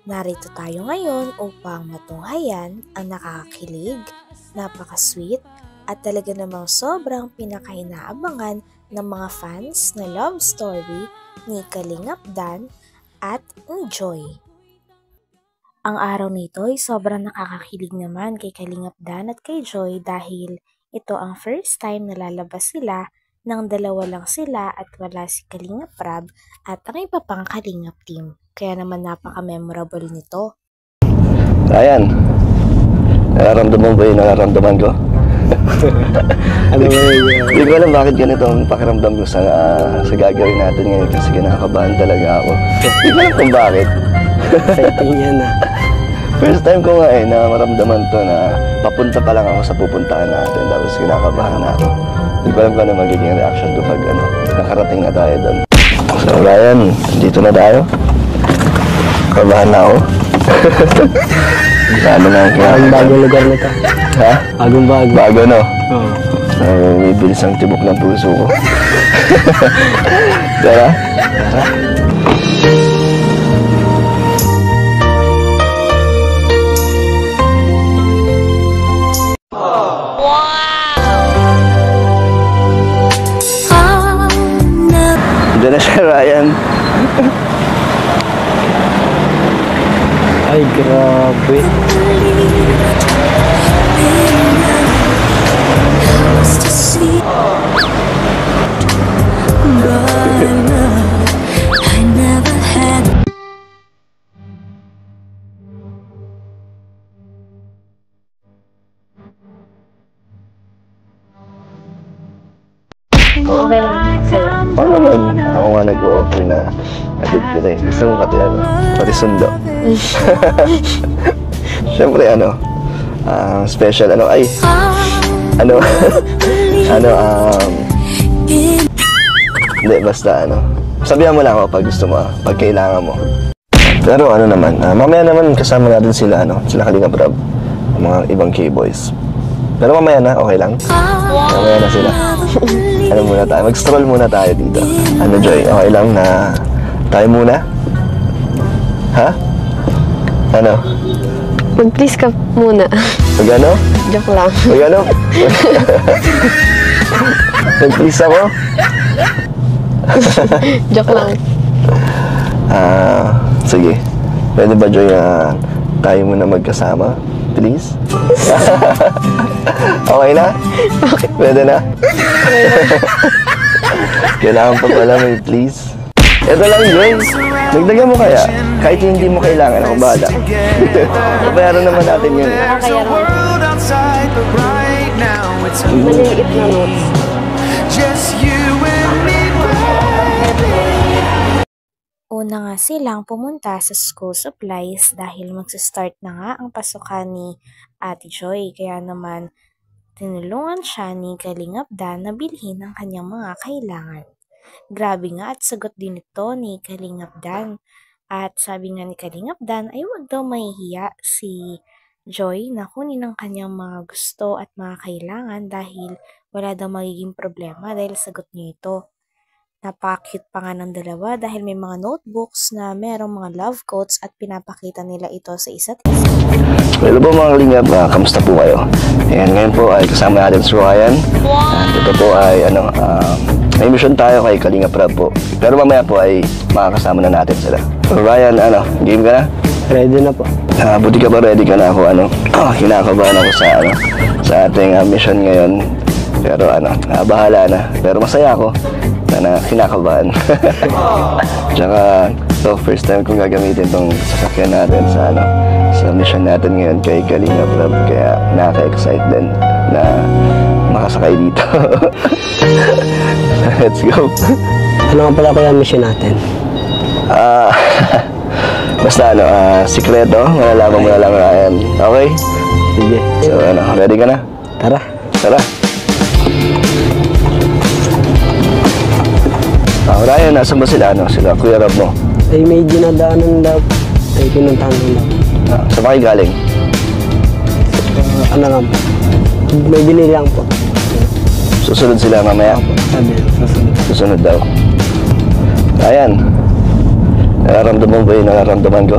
Narito tayo ngayon upang matunghayan ang nakakakilig, napaka-sweet at talaga namang sobrang pinakainaabangan ng mga fans na love story ni Kalingap Dan at ni Joy. Ang araw nito ay sobrang nakakakilig naman kay Kalingap Dan at kay Joy dahil ito ang first time na lalabas sila nang dalawa lang sila at wala si Kalingap Rab at ang iba pang Kalingap team. Kaya naman napaka-memorable nito. Ayan, nararamdaman ba yung nararamdaman ko? Ano ba yun? Hindi ko alam bakit ganito ang pakiramdam ko sa gagawin natin ngayon kasi kinakabahan talaga ako. Hindi ko alam kung bakit. Exciting yan ah. First time ko nga na maramdaman to na papunta pa lang ako sa pupuntahan natin tapos kinakabahan na ako. Hindi ko alam kung ano magiging reaction ko pag nakarating na tayo doon. So Ryan, dito na tayo. Kabahan na ako. Ano na ang Ang bagong lugar na ito. Ha? Bagong bago. Bago no? Oo. May bilis ang tibok ng puso ko. Tara? Tara? Diyan na siya, Ryan. Ay, grabe. Okay lang. Oo naman. Ako nga nag-o-offer na atid kita eh. Gusto mo pati sundo. Siyempre special hindi, basta sabihan mo lang ako pag gusto mo, pag kailangan mo. Pero mamaya naman kasama natin sila Kalingap Rab, mga ibang K-boys. Pero mamaya na, okay lang? Mamaya na sila. Muna tayo, mag-stroll muna tayo dito. Joy, okay lang na tayo muna? Ha? Mag-please ka muna. Pag ano? Joke lang. Pag ano? Mag-please ako? Joke lang. Sige. Pwede ba, Joy, tayo muna magkasama? Please? Okay na? Okay. Pwede na? Kailangan pa pala may please. Ito lang, Joy. Dagdagan mo kaya. Kahit hindi mo kailangan, ako bahala. Babayaran naman natin yun. Maliliit na notes. Una nga silang pumunta sa school supplies dahil magsistart na nga ang pasukan ni Ate Joy. Kaya naman tinulungan siya ni Kalingap Dan na bilhin ang kanyang mga kailangan. Grabe nga at sagot din ito ni Kalingap Dan. At sabi nga ni Kalingap Dan ay wag daw mahihiya si Joy na kunin ang kanyang mga gusto at mga kailangan dahil wala daw magiging problema dahil sagot niya ito. Napaka-cute pa nga ng dalawa dahil may mga notebooks na merong mga love quotes at pinapakita nila ito sa isa't isa. Hello po mga Kalingap, kamusta po kayo? Ayan, ngayon po ay kasama natin si Ryan. Ito po ay may mission tayo kay Kalingap Rab po. Pero mamaya po ay makakasama na natin sila. Ryan, game ka na? Ready na po. Buti ka pa ready ka na ako, kinakabahan ako sa ating mission ngayon. Pero bahala na. Pero masaya ako na kinakabahan. Tsaka, first time kong gagamitin tong sasakyan natin sa mission natin ngayon kay Kalingap Rab. Kaya nakaka-excite din na makasakay dito. Let's go. Ano nga pala kaya mission natin? Basta sikreto, malalaman mo na lang, Ryan. Okay? Sige. So ready ka na? Tara. Tara. Ryan, nasan ba sila? Sila Kuya Rab mo? Ay may dinadaanan daw. Ay pinuntahan lang daw. Saan ba kayo galing? Lang po. May binili lang po. Susunod sila mamaya? Sabi, Susunod daw. Ayan. Nararamdaman ba yung nararamdaman ko?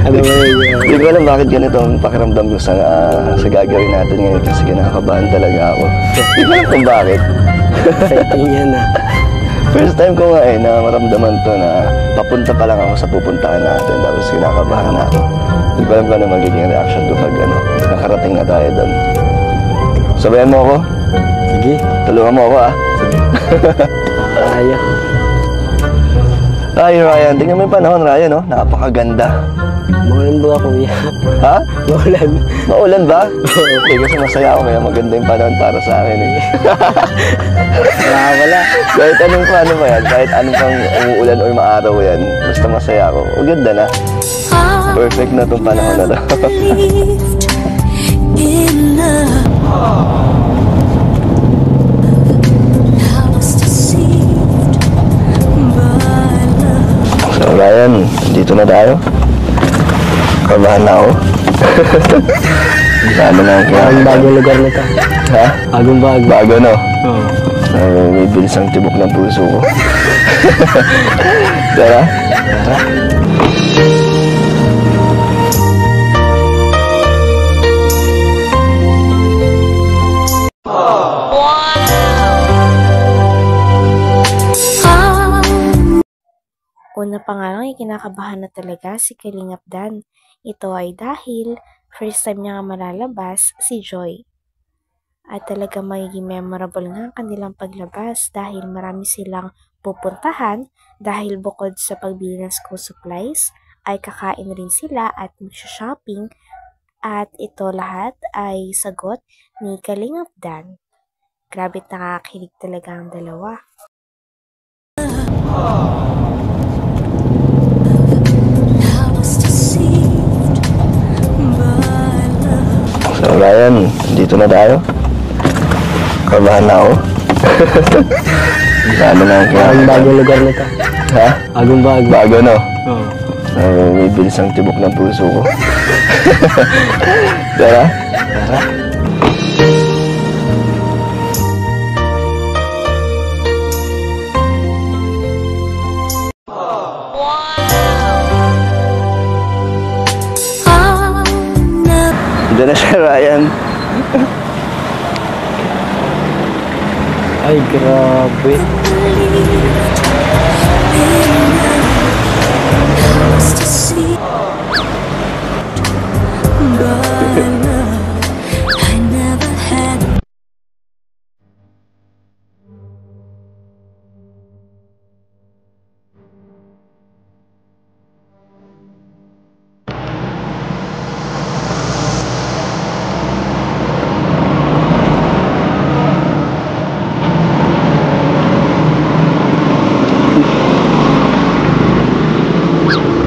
Ano ba yun? Hindi ko alam bakit ganito ang pakiramdam ko sa gagawin natin ngayon kasi kinakabahan talaga ako. Hindi ko alam kung bakit. Exciting yan ah. First time ko nga na maramdaman to na papunta pa lang ako sa pupuntahan natin tapos kinakabahan na ako. Hindi ko alam kung ano magiging reaction ko pag nakarating na tayo doon. Sabayan mo ako? Sige. Tulungan mo ako Kaya. Ay, Ryan. Tingnan mo yung panahon, Ryan, no? Napakaganda. Maulan ba kuya? Ha? Maulan. Maulan ba? Okay, kasi masaya ako kaya maganda yung panahon para sa akin eh. Wala. Kahit anong paano ba yan, kahit anong pang umuulan o maaraw yan, basta masaya ako. O ganda na. Perfect na itong panahon na to. So Ryan, dito na tayo. Kabahan na ako. Ano na Ang bagong lugar na to. Ha? Bagong bago. Bago, no? Oo. May bilis ang tibok ng puso ko. Tara? Tara. Una pa nga lang ay kinakabahan na talaga si Kalingap Dan. Ito ay dahil first time niya nga malalabas si Joy. At talaga magiging memorable nga ang kanilang paglabas dahil marami silang pupuntahan dahil bukod sa pagbili ng school supplies ay kakain rin sila at mag-shopping at ito lahat ay sagot ni Kalingap Dan. Grabe nakakakilig talaga ang dalawa. So Ryan, dito na tayo. Kabahan na ako. Ano na Ang bagong lugar na to. Ha? Bagong bago. Bago, no? Oo. May bilis ang tibok ng puso ko. Tara? Tara. Diyan na siya, Ryan. Ay, grabe.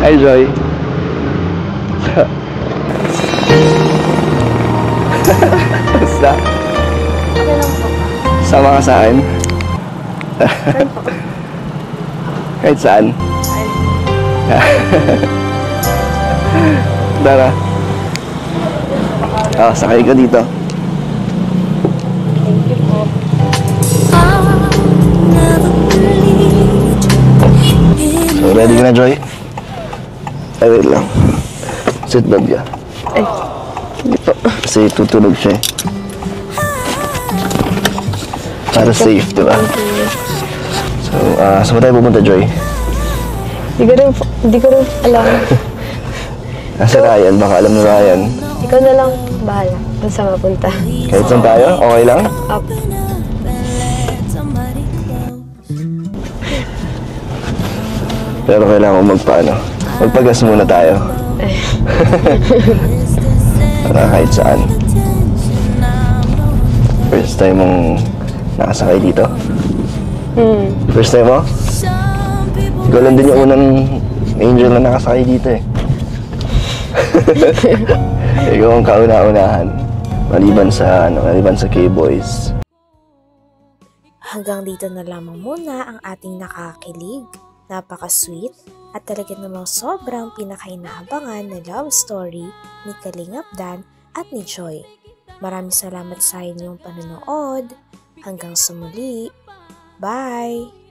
Hi, Joy. Basta. Okay lang po. Sama ka sa akin. Kahit saan. Tara. Sakay ka dito. Thank you po. So, ready ka na, Joy? Ay, wait lang. Sit down ka. Ay, hindi po. Kasi tutulog siya eh. Para safe, di ba? So, saan tayo pupunta, Joy? Hindi ko rin alam. Nasa Ryan, baka alam ni Ryan. Ikaw na lang bahala kung saan mapunta. Kahit saan tayo, okay lang? Up. Pero kailangan ko magpagas muna tayo. Para kahit saan. First time mong nakasakay dito? First time mo? Ikaw lang din yung unang angel na nakasakay dito eh. Ikaw ang kauna-unahan. Maliban sa K-Boys. Hanggang dito na lamang muna ang ating nakakakilig, napaka-sweet, at talaga namang sobrang pinakainahabangan na love story ni Kalingap Dan at ni Joy. Maraming salamat sa inyong panonood. Hanggang sa muli. Bye!